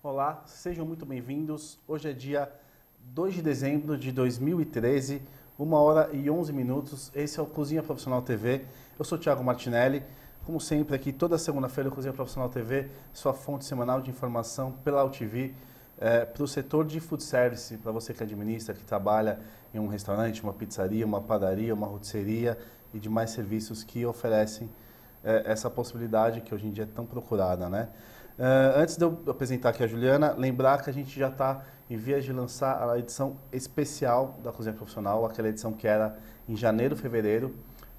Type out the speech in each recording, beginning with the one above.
Olá, sejam muito bem-vindos. Hoje é dia 2 de dezembro de 2013, 1h11. Esse é o Cozinha Profissional TV. Eu sou o Thiago Martinelli. Como sempre, aqui toda segunda-feira, o Cozinha Profissional TV, sua fonte semanal de informação pela UTV, para o setor de food service, para você que administra, que trabalha em um restaurante, uma pizzaria, uma padaria, uma rotisseria e demais serviços que oferecem essa possibilidade que hoje em dia é tão procurada, né? Antes de eu apresentar aqui a Juliana, lembrar que a gente já está em vias de lançar a edição especial da Cozinha Profissional, aquela edição que era em janeiro, fevereiro,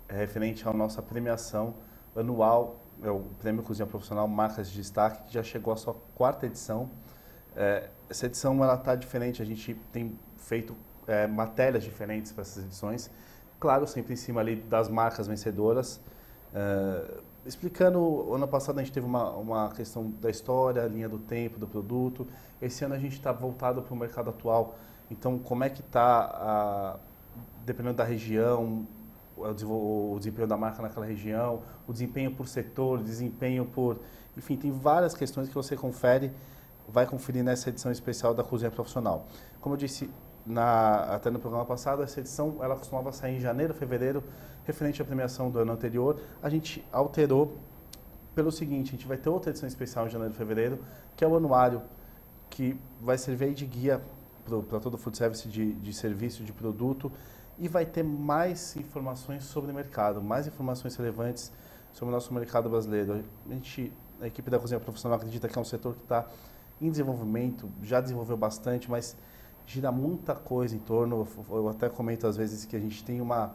referente à nossa premiação anual, é o Prêmio Cozinha Profissional Marcas de Destaque, que já chegou à sua 4ª edição. Essa edição está diferente, a gente tem feito matérias diferentes para essas edições, claro, sempre em cima ali das marcas vencedoras. Explicando, ano passado a gente teve uma questão da história, a linha do tempo, do produto. Esse ano a gente está voltado para o mercado atual. Então, como é que está, dependendo da região, o desempenho da marca naquela região, o desempenho por setor, o desempenho por... Enfim, tem várias questões que você vai conferir nessa edição especial da Cozinha Profissional. Como eu disse até no programa passado, essa edição ela costumava sair em janeiro, fevereiro, referente à premiação do ano anterior. A gente alterou pelo seguinte: a gente vai ter outra edição especial em janeiro e fevereiro, que é o anuário, que vai servir de guia para todo o food service de serviço, de produto, e vai ter mais informações sobre o mercado, mais informações relevantes sobre o nosso mercado brasileiro. A equipe da Cozinha Profissional acredita que é um setor que está em desenvolvimento, já desenvolveu bastante, mas gira muita coisa em torno. Eu até comento às vezes que a gente tem uma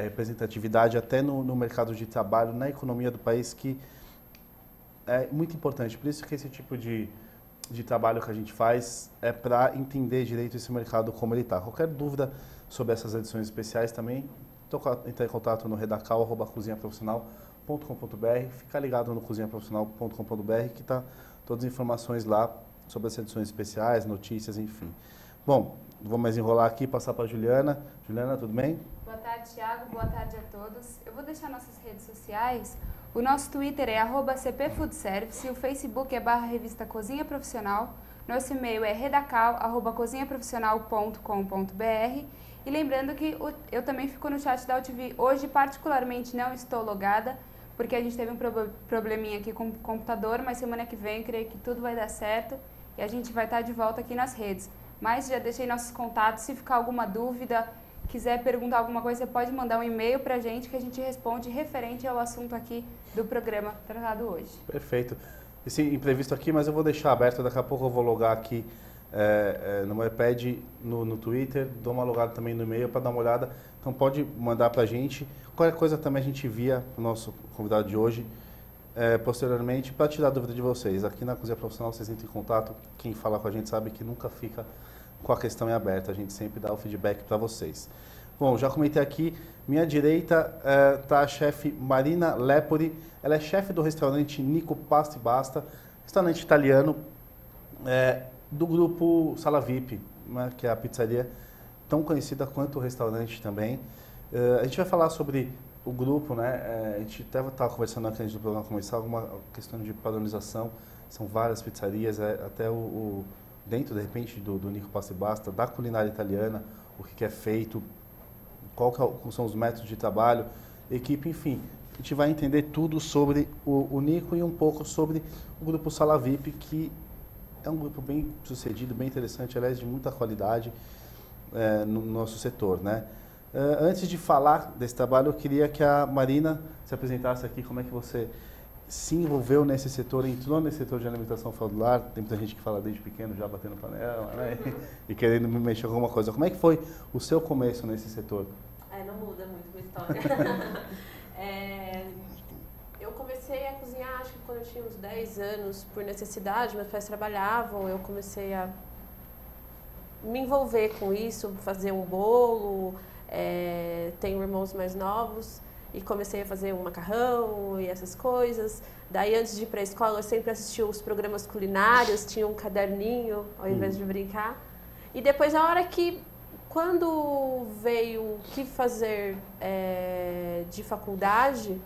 representatividade até no mercado de trabalho, na economia do país, que é muito importante. Por isso que esse tipo de trabalho que a gente faz é para entender direito esse mercado como ele está. Qualquer dúvida sobre essas edições especiais também, entre em contato no redacal@cozinhaprofissional.com.br, fica ligado no cozinhaprofissional.com.br que está todas as informações lá sobre as edições especiais, notícias, enfim. Bom, não vou mais enrolar aqui, passar para a Juliana. Juliana, tudo bem? Boa tarde, Thiago. Boa tarde a todos. Eu vou deixar nossas redes sociais. O nosso Twitter é @cpfoodservice, o Facebook é /revista Cozinha Profissional, nosso e-mail é redacal@cozinhaprofissional.com.br. E lembrando que eu também fico no chat da UTV. Hoje, particularmente, não estou logada, porque a gente teve um probleminha aqui com o computador, mas semana que vem, creio que tudo vai dar certo e a gente vai estar de volta aqui nas redes. Mas já deixei nossos contatos, se ficar alguma dúvida, quiser perguntar alguma coisa, você pode mandar um e-mail para a gente que a gente responde referente ao assunto aqui do programa tratado hoje. Perfeito. Esse imprevisto aqui, mas eu vou deixar aberto, daqui a pouco eu vou logar aqui no meu iPad, no Twitter, dou uma logada também no e-mail para dar uma olhada, então pode mandar para a gente. Qualquer coisa também a gente envia para o nosso convidado de hoje, posteriormente, para tirar a dúvida de vocês. Aqui na Cozinha Profissional vocês entram em contato, quem fala com a gente sabe que nunca fica com a questão em aberto, a gente sempre dá o feedback para vocês. Bom, já comentei aqui, minha direita está a chefe Marina Lepori, ela é chefe do restaurante Nico Pasta e Basta, restaurante italiano do grupo Sala VIP, né, que é a pizzaria tão conhecida quanto o restaurante também. A gente vai falar sobre o grupo, né? A gente até estava conversando aqui antes do programa começar, alguma questão de padronização, são várias pizzarias, até dentro, de repente, do Nico Pasta e Basta, da culinária italiana, o que é feito, quais são os métodos de trabalho, equipe, enfim. A gente vai entender tudo sobre o Nico e um pouco sobre o grupo Sala VIP, que é um grupo bem sucedido, bem interessante, aliás, de muita qualidade no nosso setor, né? Antes de falar desse trabalho, eu queria que a Marina se apresentasse aqui, como é que você se envolveu nesse setor, entrou nesse setor de alimentação familiar. Tem muita gente que fala desde pequeno, já batendo panela, né? E querendo me mexer com alguma coisa. Como é que foi o seu começo nesse setor? Não muda muito a história. Eu comecei a cozinhar, acho que quando eu tinha uns 10 anos, por necessidade. Meus pais trabalhavam, eu comecei a me envolver com isso, fazer um bolo. Tenho irmãos mais novos e comecei a fazer um macarrão e essas coisas. Daí, antes de ir para a escola, eu sempre assistia os programas culinários, tinha um caderninho ao invés de brincar. E depois, a hora que, quando veio que fazer de faculdade,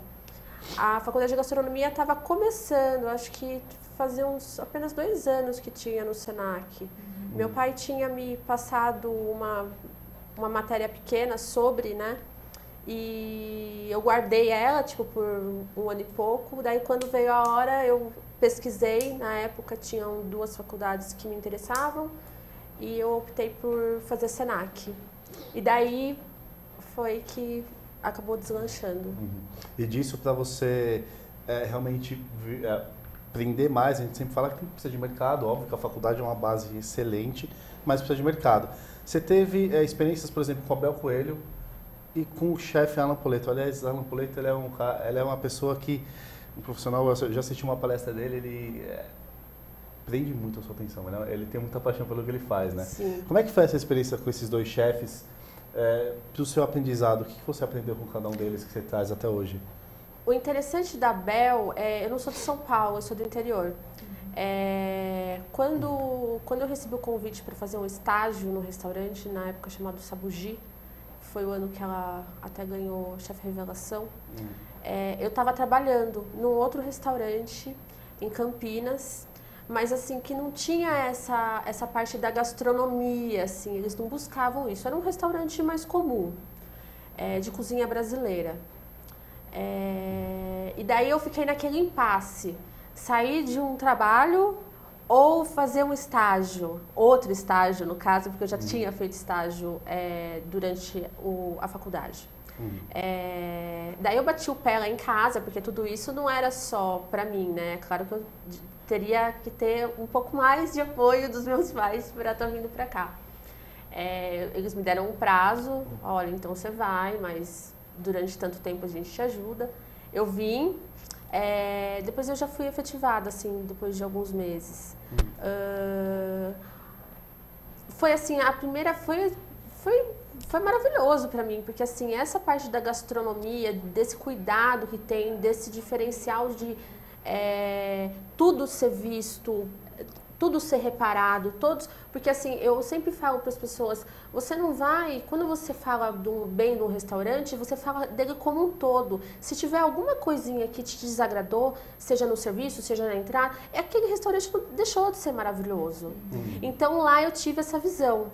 a faculdade de gastronomia estava começando, acho que fazia apenas 2 anos que tinha no Senac. Meu pai tinha me passado uma matéria pequena sobre, né? E eu guardei ela, tipo, por 1 ano e pouco. Daí, quando veio a hora, eu pesquisei. Na época, tinham 2 faculdades que me interessavam. E eu optei por fazer Senac. E daí, foi que acabou deslanchando. E disso, para você realmente aprender mais, a gente sempre fala que precisa de mercado. Óbvio que a faculdade é uma base excelente, mas precisa de mercado. Você teve experiências, por exemplo, com o Abel Coelho e com o chefe Alan Poletto. Aliás, Alan Poletto, ele é uma pessoa que, um profissional, eu já assisti uma palestra dele, ele prende muito a sua atenção. Ele tem muita paixão pelo que ele faz, né? Sim. Como é que foi essa experiência com esses 2 chefes? Para o seu aprendizado, o que você aprendeu com cada um deles que você traz até hoje? O interessante da Bel eu não sou de São Paulo, eu sou do interior. Quando eu recebi o convite para fazer um estágio no restaurante, na época chamado Sabugi, foi o ano que ela até ganhou chefe revelação, eu estava trabalhando num outro restaurante em Campinas, mas assim, que não tinha essa parte da gastronomia, assim, eles não buscavam isso. Era um restaurante mais comum, de cozinha brasileira. E daí eu fiquei naquele impasse, sair de um trabalho ou fazer um estágio, outro estágio no caso, porque eu já tinha feito estágio durante a faculdade. Daí eu bati o pé lá em casa, porque tudo isso não era só pra mim, né? Claro que eu teria que ter um pouco mais de apoio dos meus pais para estar vindo pra cá. Eles me deram um prazo, olha, então você vai, mas durante tanto tempo a gente te ajuda. Eu vim, depois eu já fui efetivada, assim, depois de alguns meses. Foi assim, a primeira foi maravilhoso para mim, porque assim, essa parte da gastronomia, desse cuidado que tem, desse diferencial de tudo ser visto, tudo ser reparado, porque assim, eu sempre falo para as pessoas, você não vai, quando você fala bem do restaurante, você fala dele como um todo. Se tiver alguma coisinha que te desagradou, seja no serviço, seja na entrada, aquele restaurante não deixou de ser maravilhoso. Então lá eu tive essa visão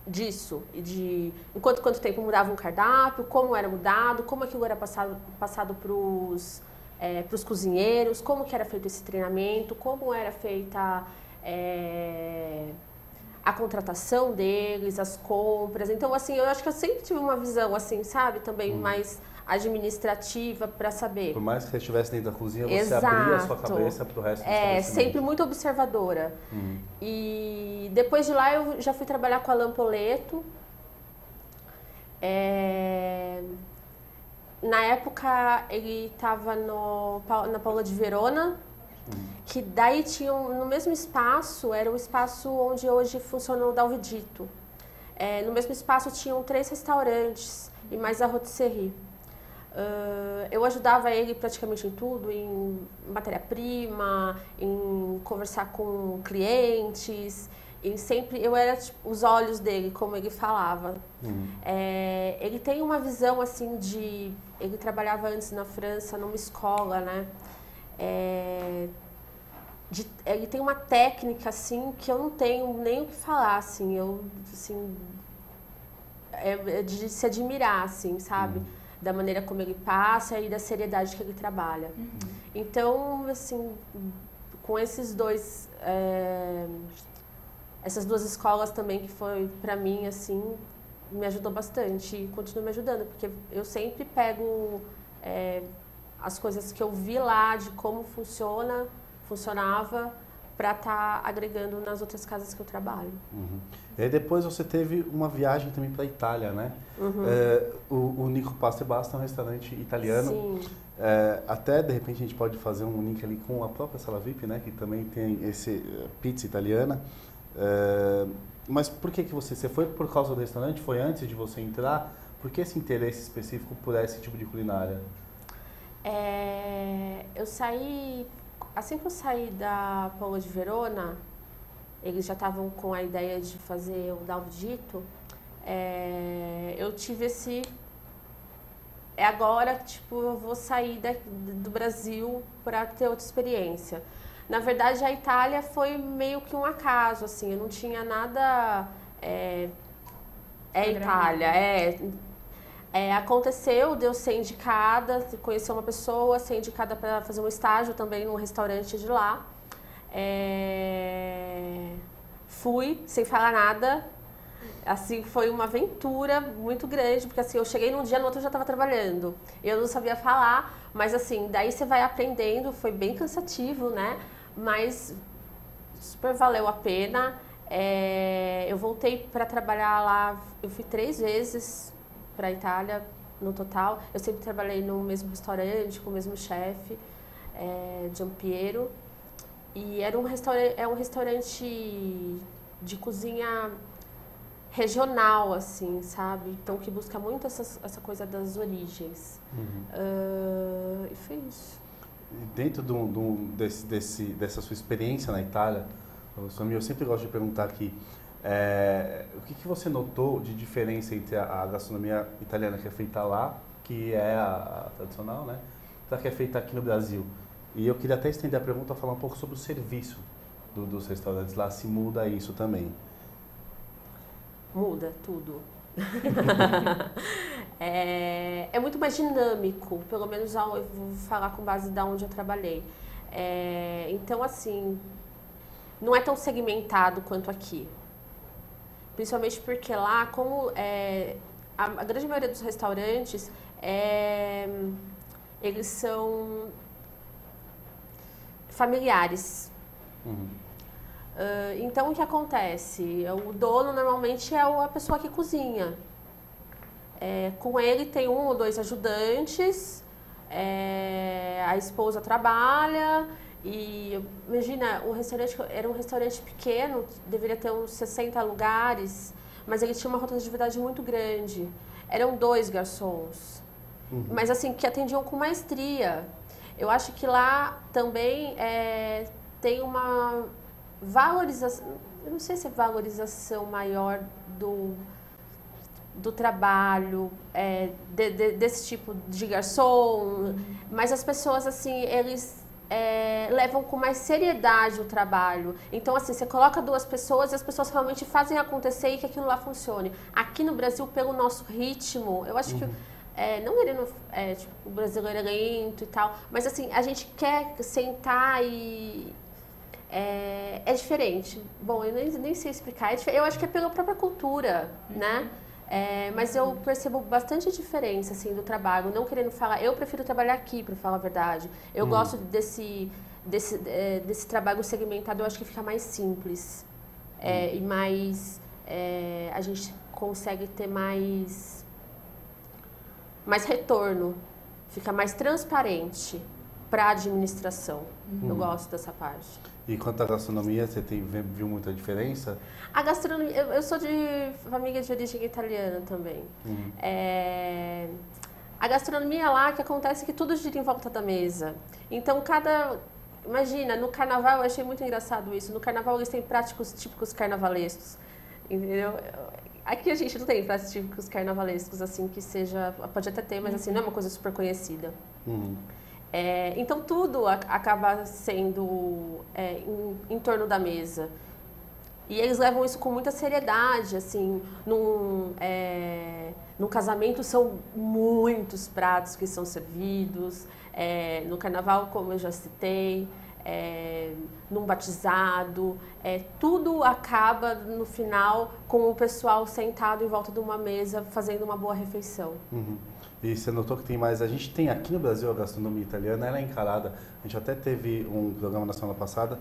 disso, de quanto tempo mudava um cardápio, como era mudado, como aquilo era passado para os cozinheiros, como que era feito esse treinamento, como era feita a contratação deles, as compras. Então, assim, eu acho que eu sempre tive uma visão, assim, sabe, também mais administrativa para saber. Por mais que você estivesse dentro da cozinha, você Exato. abria a sua cabeça para o resto do estabelecimento. Sempre muito observadora. E depois de lá eu já fui trabalhar com a Alan Poletto. Na época ele estava na Paula de Verona, que daí tinha no mesmo espaço, era o espaço onde hoje funciona o Dalvidito. No mesmo espaço tinham 3 restaurantes e mais a rotisserie. Eu ajudava ele praticamente em tudo, em matéria-prima, em conversar com clientes, eu era tipo, os olhos dele, como ele falava. Ele tem uma visão assim ele trabalhava antes na França, numa escola, né? Ele tem uma técnica assim que eu não tenho nem o que falar, assim, de se admirar, assim, sabe? Da maneira como ele passa e da seriedade que ele trabalha. Então, assim, com esses dois, essas 2 escolas também que foi pra mim, assim, me ajudou bastante e continua me ajudando, porque eu sempre pego as coisas que eu vi lá de como funcionava para estar agregando nas outras casas que eu trabalho. E aí depois você teve uma viagem também para a Itália, né? O Nico Pasta e Basta é um restaurante italiano. Sim. Até de repente a gente pode fazer um link ali com a própria Sala VIP, né? Que também tem esse pizza italiana. Mas por que você foi por causa do restaurante? Foi antes de você entrar? Por que esse interesse específico por esse tipo de culinária? Assim que eu saí da Paula de Verona, eles já estavam com a ideia de fazer o Dalvo Dito, eu tive esse... agora, tipo, eu vou sair do Brasil para ter outra experiência. Na verdade, a Itália foi meio que um acaso, assim, eu não tinha nada... Itália, aconteceu de eu ser indicada, conhecer uma pessoa, ser indicada para fazer um estágio também num restaurante de lá. Fui, sem falar nada. Assim, foi uma aventura muito grande, porque assim, eu cheguei num dia, no outro eu já estava trabalhando. Eu não sabia falar, mas assim, daí você vai aprendendo, foi bem cansativo, né? Mas super valeu a pena. Eu voltei para trabalhar lá, eu fui 3 vezes para a Itália no total. Eu sempre trabalhei no mesmo restaurante, com o mesmo chefe, Giampiero. E era um restaurante de cozinha regional, assim, sabe? Então, que busca muito essa coisa das origens. E foi isso. Dentro dessa sua experiência na Itália, eu sempre gosto de perguntar aqui, o que você notou de diferença entre a gastronomia italiana que é feita lá, que é a tradicional, né, da que é feita aqui no Brasil? E eu queria até estender a pergunta a falar um pouco sobre o serviço dos restaurantes lá, se muda isso também. Muda tudo. É muito mais dinâmico, pelo menos eu vou falar com base de onde eu trabalhei. Então, assim, não é tão segmentado quanto aqui. Principalmente porque lá, como a grande maioria dos restaurantes, eles são familiares. Então, o que acontece? O dono, normalmente, é a pessoa que cozinha. Com ele tem 1 ou 2 ajudantes, a esposa trabalha, e imagina, o restaurante era um restaurante pequeno, deveria ter uns 60 lugares, mas ele tinha uma rotatividade muito grande. Eram 2 garçons, mas assim, que atendiam com maestria. Eu acho que lá também tem uma valorização, eu não sei se é valorização maior do trabalho, desse tipo de garçom, mas as pessoas, assim, eles levam com mais seriedade o trabalho. Então, assim, você coloca 2 pessoas e as pessoas realmente fazem acontecer e que aquilo lá funcione. Aqui no Brasil, pelo nosso ritmo, eu acho que não querendo, tipo, o brasileiro é lento e tal, mas assim, a gente quer sentar e... É diferente. Bom, eu nem sei explicar. Eu acho que é pela própria cultura, né? Mas eu percebo bastante diferença, assim, do trabalho. Não querendo falar... Eu prefiro trabalhar aqui, para falar a verdade. Eu gosto desse trabalho segmentado. Eu acho que fica mais simples. E mais... a gente consegue ter mais retorno. Fica mais transparente para a administração. Eu gosto dessa parte. E quanto à gastronomia, você viu muita diferença? A gastronomia, eu sou de família de origem italiana também. A gastronomia lá, que acontece que tudo gira em volta da mesa. Então, imagina, no carnaval, eu achei muito engraçado isso. No carnaval, eles têm pratos típicos carnavalescos, entendeu? Aqui a gente não tem pratos típicos carnavalescos, assim, que seja... Pode até ter, mas assim, não é uma coisa super conhecida. Então, tudo acaba sendo em torno da mesa. E eles levam isso com muita seriedade, assim. Num casamento, são muitos pratos que são servidos. No carnaval, como eu já citei. Num batizado. Tudo acaba, no final, com o pessoal sentado em volta de uma mesa, fazendo uma boa refeição. E você notou que tem mais... A gente tem aqui no Brasil a gastronomia italiana, ela é encarada. A gente até teve um programa na semana passada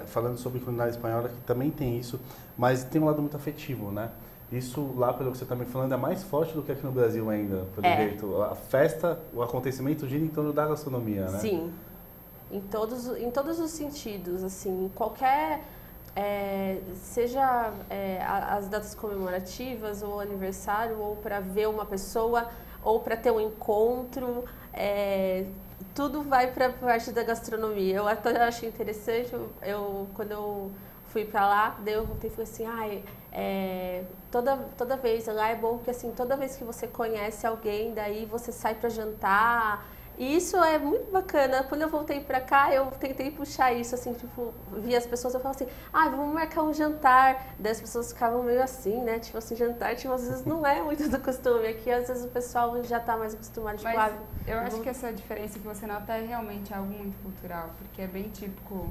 falando sobre culinária espanhola, que também tem isso, mas tem um lado muito afetivo, né? Isso lá, pelo que você está me falando, é mais forte do que aqui no Brasil ainda, pelo jeito. A festa, o acontecimento gira em torno da gastronomia, né? Sim, em todos os sentidos, assim, qualquer... seja as datas comemorativas, ou aniversário, ou para ver uma pessoa... ou para ter um encontro, tudo vai para a parte da gastronomia. Eu até acho interessante, quando eu fui pra lá, daí eu voltei e falei assim, ai, toda vez lá é bom porque assim, toda vez que você conhece alguém, daí você sai pra jantar. E isso é muito bacana. Quando eu voltei pra cá, eu tentei puxar isso, assim, tipo, vi as pessoas, eu falava assim, vamos marcar um jantar. Daí as pessoas ficavam meio assim, né? Tipo assim, jantar, tipo, às vezes não é muito do costume. Aqui, às vezes, o pessoal já tá mais acostumado, tipo, Mas eu acho que essa diferença que você nota é realmente algo muito cultural, porque é bem típico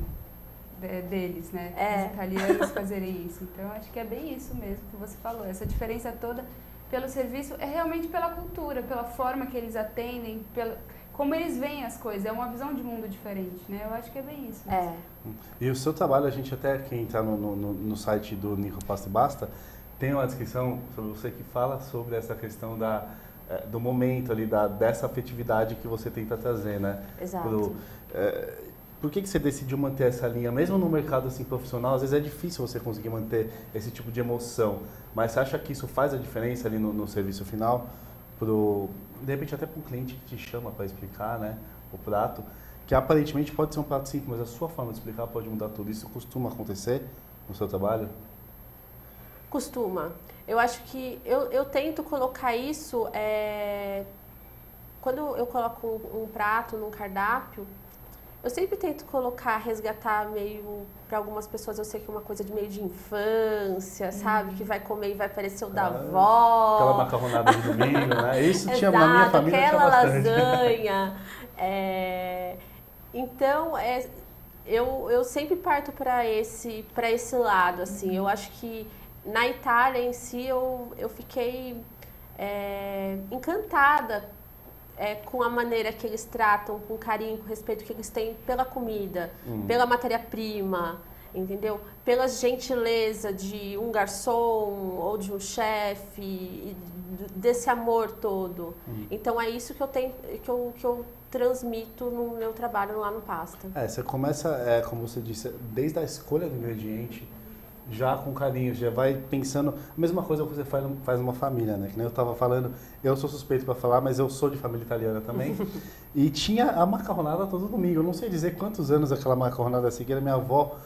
deles, né? Os italianos fazerem isso. Então, eu acho que é bem isso mesmo que você falou. Essa diferença toda pelo serviço é realmente pela cultura, pela forma que eles atendem, como eles veem as coisas, é uma visão de mundo diferente, né? Eu acho que é bem isso. Mesmo. E o seu trabalho, a gente até, quem entrar no site do Nico Pasta e Basta, tem uma descrição sobre você que fala sobre essa questão do momento ali, dessa afetividade que você tenta trazer, né? Exato. Por que você decidiu manter essa linha, mesmo no mercado assim, profissional? Às vezes é difícil você conseguir manter esse tipo de emoção, mas você acha que isso faz a diferença ali no serviço final? De repente até para um cliente que te chama para explicar, né, o prato, que aparentemente pode ser um prato simples, mas a sua forma de explicar pode mudar tudo. Isso costuma acontecer no seu trabalho? Costuma. Eu acho que eu tento colocar isso, quando eu coloco um prato num cardápio, eu sempre tento resgatar meio, para algumas pessoas eu sei que é uma coisa de meio de infância, sabe? Que vai comer e vai parecer o da avó. Aquela macarronada de domingo, né? Isso Exato, tinha na minha família, aquela tinha bastante. lasanha. Então, eu sempre parto para esse lado, assim. Eu acho que na Itália em si eu fiquei encantada com a maneira que eles tratam, com o carinho, com o respeito que eles têm pela comida, pela matéria-prima, entendeu? Pela gentileza de um garçom ou de um chefe, desse amor todo. Então é isso que eu transmito no meu trabalho lá no Pasta. Você começa, como você disse, desde a escolha do ingrediente, já com carinho, já vai pensando a mesma coisa que você faz numa família, né? Que nem eu estava falando, eu sou suspeito para falar, mas eu sou de família italiana também. E tinha a macarronada todo domingo. Eu não sei dizer quantos anos aquela macarronada assim, que era minha avó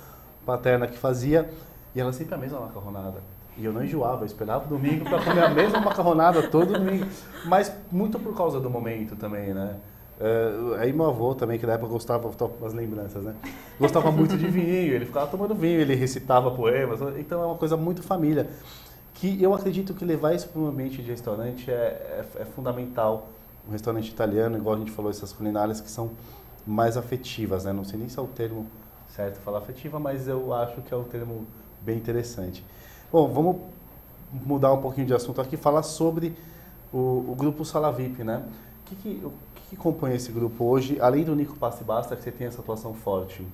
paterna que fazia, e ela sempre a mesma macarronada. E eu não enjoava, eu esperava o domingo para comer a mesma macarronada todo domingo. Mas muito por causa do momento também, né? Aí meu avô também, que na época gostava, as lembranças, né? Gostava muito de vinho, ele ficava tomando vinho, ele recitava poemas, então é uma coisa muito família. Que eu acredito que levar isso para um ambiente de restaurante é fundamental. Um restaurante italiano, igual a gente falou, essas culinárias que são mais afetivas, né? Não sei nem se é o termo certo falar afetiva, mas eu acho que é um termo bem interessante. Bom, vamos mudar um pouquinho de assunto aqui, falar sobre o grupo Sala VIP, né? O que compõe esse grupo hoje, além do Nico Pasta e Basta, que você tem essa atuação forte?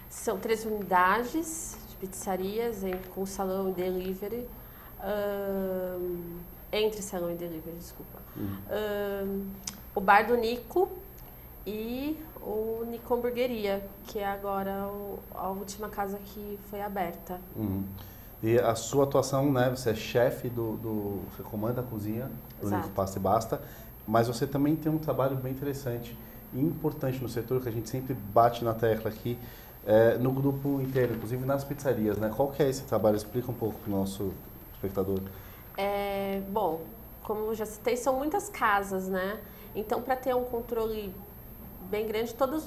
São 3 unidades de pizzarias com salão e delivery, entre salão e delivery, desculpa. O bar do Nico e o Nico Hamburgueria, que é agora a última casa que foi aberta. E a sua atuação, né, você é chefe você comanda a cozinha do Nico Pasta e Basta, mas você também tem um trabalho bem interessante e importante no setor, que a gente sempre bate na tecla aqui, no grupo inteiro, inclusive nas pizzarias, né? Qual que é esse trabalho? Explica um pouco para o nosso espectador. Bom, como eu já citei, são muitas casas, né? Então, para ter um controle bem grande, todos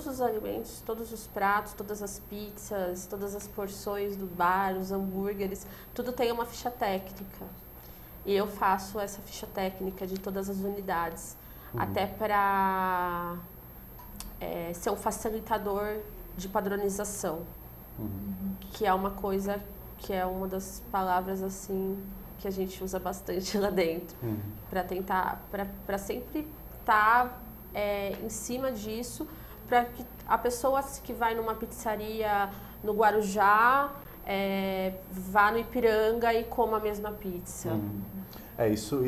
os alimentos, todos os pratos, todas as pizzas, todas as porções do bar, os hambúrgueres, tudo tem uma ficha técnica. E eu faço essa ficha técnica de todas as unidades, até para ser um facilitador de padronização, que é uma coisa, que é uma das palavras assim que a gente usa bastante lá dentro, para tentar, para sempre estar em cima disso, para que a pessoa que vai numa pizzaria no Guarujá vá no Ipiranga e coma a mesma pizza. Isso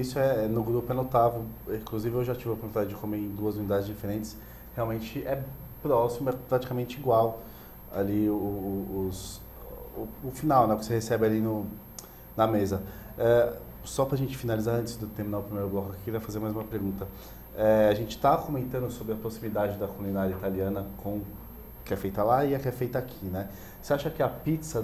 no grupo é notável. Inclusive eu já tive a oportunidade de comer em 2 unidades diferentes. Realmente é próximo, é praticamente igual ali o final, né, que você recebe ali na mesa. Só para a gente finalizar, antes de terminar o primeiro bloco aqui, eu queria fazer mais uma pergunta. A gente está comentando sobre a proximidade da culinária italiana com que é feita lá e a que é feita aqui, né? Você acha que a pizza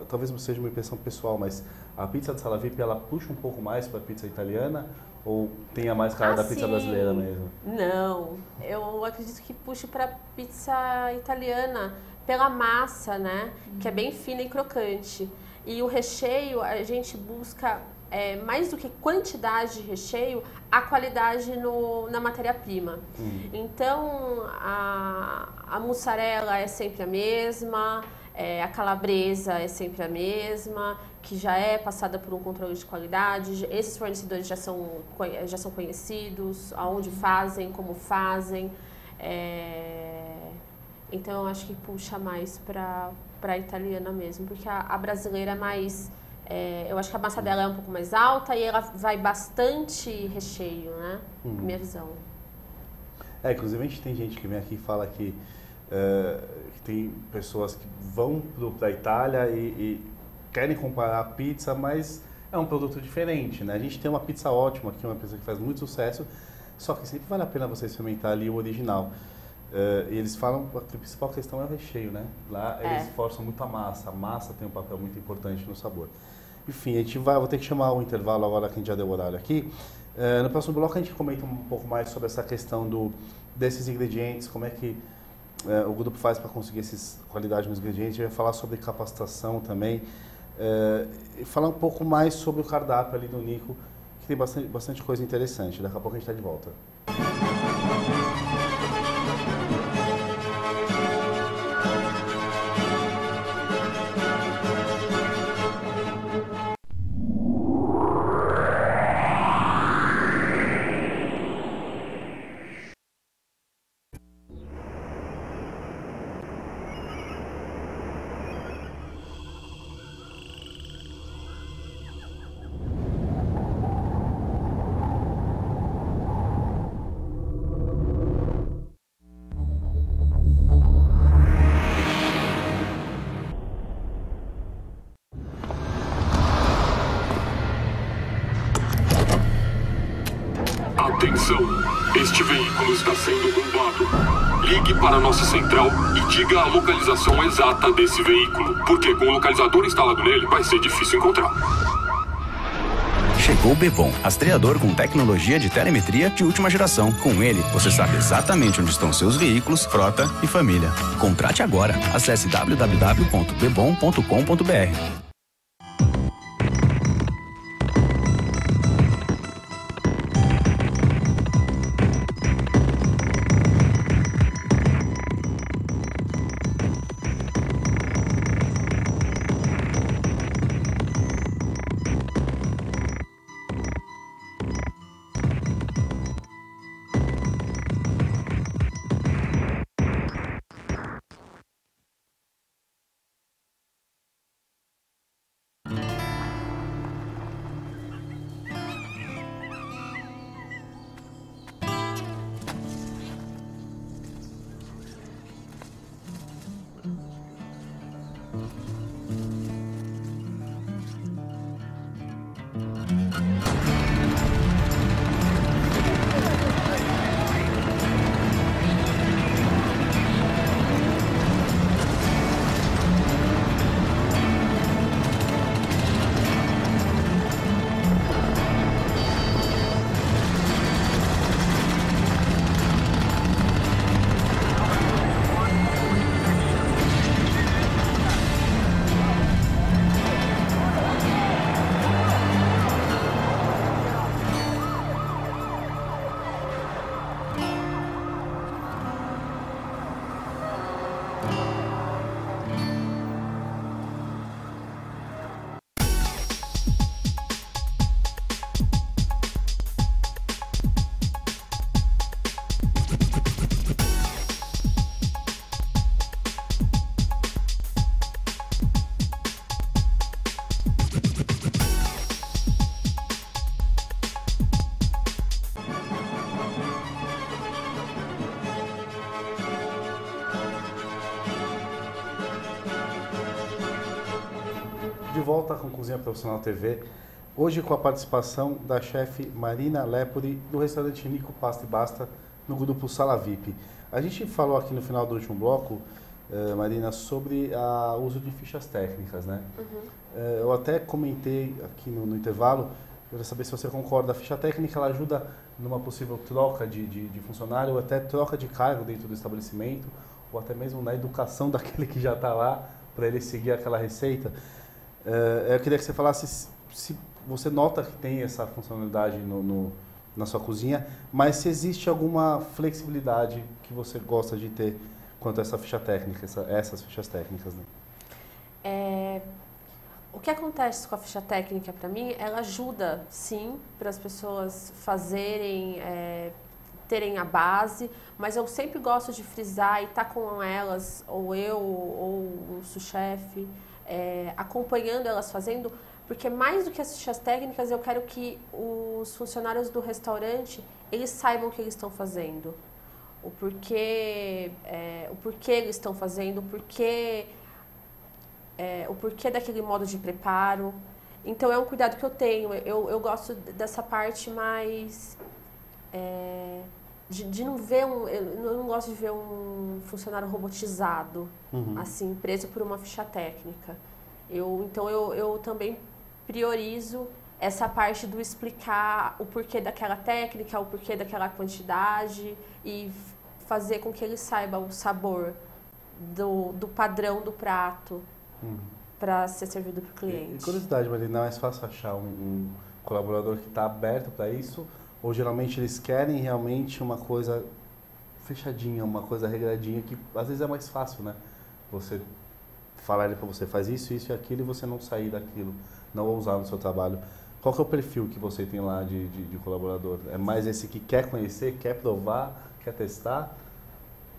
talvez não seja uma impressão pessoal, mas a pizza de Sala VIP, ela puxa um pouco mais para a pizza italiana ou tem a mais cara da pizza brasileira mesmo? Não, eu acredito que puxe para pizza italiana pela massa, né? Que é bem fina e crocante. E o recheio, a gente busca, mais do que quantidade de recheio, a qualidade na matéria-prima. Então, a mussarela é sempre a mesma, a calabresa é sempre a mesma, que já é passada por um controle de qualidade. Esses fornecedores já são conhecidos, aonde fazem, como fazem. Então, eu acho que puxa mais para a italiana mesmo, porque a brasileira é mais... eu acho que a massa dela é um pouco mais alta e ela vai bastante recheio, né? Minha visão. Inclusive a gente tem gente que vem aqui e fala que tem pessoas que vão para a Itália e querem comparar a pizza, mas é um produto diferente, né? A gente tem uma pizza ótima aqui, uma pizza que faz muito sucesso, só que sempre vale a pena você experimentar ali o original. E eles falam que a principal questão é o recheio, né? Lá eles forçam muito a massa tem um papel muito importante no sabor. Enfim, vou ter que chamar o intervalo agora que a gente já deu o horário aqui. No próximo bloco a gente comenta um pouco mais sobre essa questão desses ingredientes, como é que o grupo faz para conseguir essa qualidade nos ingredientes. A gente vai falar sobre capacitação também, e falar um pouco mais sobre o cardápio ali do Nico, que tem bastante coisa interessante. Daqui a pouco a gente está de volta. Atenção, este veículo está sendo roubado. Ligue para a nossa central e diga a localização exata desse veículo, porque com o localizador instalado nele vai ser difícil encontrar. Chegou o Bebom, rastreador com tecnologia de telemetria de última geração. Com ele, você sabe exatamente onde estão seus veículos, frota e família. Contrate agora. Acesse www.bebom.com.br. De volta com Cozinha Profissional TV, hoje com a participação da chefe Marina Lepori, do restaurante Nico Pasta e Basta, no grupo Sala VIP. A gente falou aqui no final do último bloco, Marina, sobre o uso de fichas técnicas, né? Eu até comentei aqui no intervalo, eu queria saber se você concorda, a ficha técnica ela ajuda numa possível troca de funcionário, ou até troca de cargo dentro do estabelecimento, ou até mesmo na educação daquele que já está lá, para ele seguir aquela receita. Eu queria que você falasse se você nota que tem essa funcionalidade na sua cozinha, mas se existe alguma flexibilidade que você gosta de ter quanto a essa ficha técnica, essas fichas técnicas, né? O que acontece com a ficha técnica, para mim, ela ajuda, sim, para as pessoas fazerem, terem a base, mas eu sempre gosto de frisar e estar com elas, ou eu, ou o sous-chefe, acompanhando elas fazendo, porque mais do que as fichas técnicas, eu quero que os funcionários do restaurante, eles saibam o que eles estão fazendo. O porquê eles estão fazendo, o porquê daquele modo de preparo. Então, é um cuidado que eu tenho. Eu gosto dessa parte mais... de não ver eu não gosto de ver um funcionário robotizado, assim, preso por uma ficha técnica. Então, eu também priorizo essa parte do explicar o porquê daquela técnica, o porquê daquela quantidade e fazer com que ele saiba o sabor do padrão do prato para ser servido para o cliente. E curiosidade, Marina, é mais fácil achar um colaborador que está aberto para isso? Ou geralmente eles querem realmente uma coisa fechadinha, uma coisa regradinha, que às vezes é mais fácil, né? Você falar ele para você, faz isso, isso e aquilo, e você não sair daquilo, não usar no seu trabalho. Qual que é o perfil que você tem lá de colaborador? É mais esse que quer conhecer, quer provar, quer testar?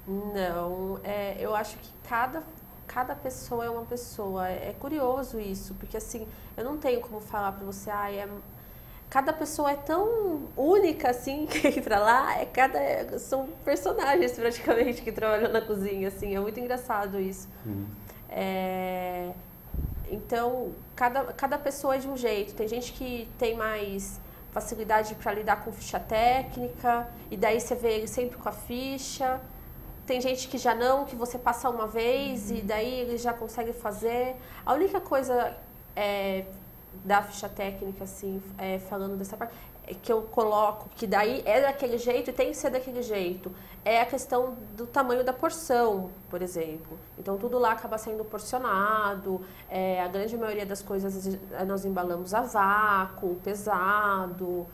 Não, eu acho que cada pessoa é uma pessoa. É curioso isso, porque assim, eu não tenho como falar para você, cada pessoa é tão única assim que entra lá, são personagens praticamente que trabalham na cozinha, assim, é muito engraçado isso. Então, cada pessoa é de um jeito. Tem gente que tem mais facilidade para lidar com ficha técnica, e daí você vê ele sempre com a ficha. Tem gente que já não, que você passa uma vez e daí ele já consegue fazer. A única coisa da ficha técnica, assim, falando dessa parte, que eu coloco, que daí é daquele jeito e tem que ser daquele jeito, é a questão do tamanho da porção, por exemplo. Então, tudo lá acaba sendo porcionado, a grande maioria das coisas nós embalamos a vácuo, pesado.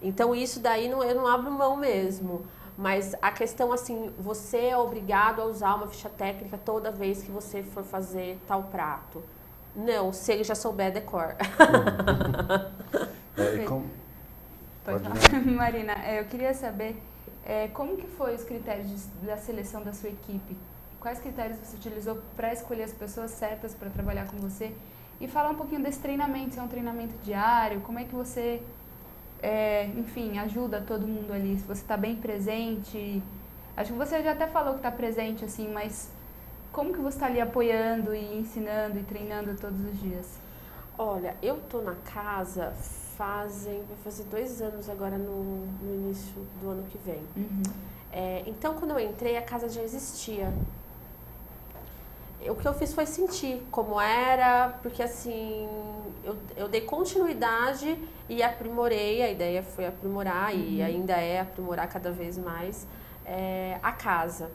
Então, isso daí eu não abro mão mesmo. Mas a questão, assim, você é obrigado a usar uma ficha técnica toda vez que você for fazer tal prato. Não, se ele já souber decor. Pode falar. Marina, eu queria saber como que foi os critérios da seleção da sua equipe? Quais critérios você utilizou para escolher as pessoas certas para trabalhar com você? E falar um pouquinho desse treinamento, se é um treinamento diário, como é que você, enfim, ajuda todo mundo ali, se você está bem presente. Acho que você já até falou que está presente, assim, mas como que você está ali apoiando e ensinando e treinando todos os dias? Olha, eu tô na casa vai fazer 2 anos agora no início do ano que vem. Então, quando eu entrei, a casa já existia. O que eu fiz foi sentir como era, porque assim, eu dei continuidade e aprimorei, a ideia foi aprimorar e ainda é aprimorar cada vez mais a casa.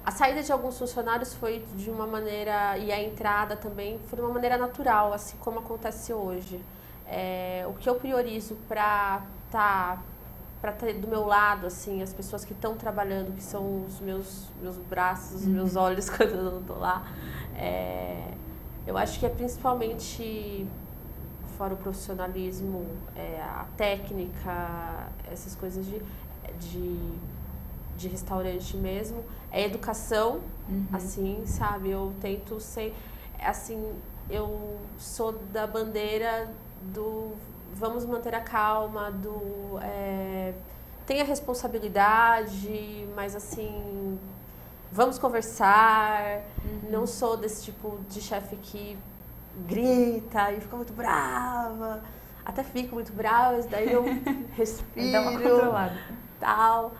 A saída de alguns funcionários foi de uma maneira, e a entrada também foi de uma maneira natural, assim como acontece hoje. O que eu priorizo para ter do meu lado, assim, as pessoas que estão trabalhando, que são os meus braços, os meus olhos quando eu não estou lá, eu acho que é principalmente, fora o profissionalismo, a técnica, essas coisas de restaurante mesmo, é educação, assim, sabe? Eu tento ser, assim, eu sou da bandeira do vamos manter a calma, tenha responsabilidade, mas assim, vamos conversar. Não sou desse tipo de chefe que grita e fica muito brava. até fico muito brava, mas daí eu respiro, Dá uma controlada. tal.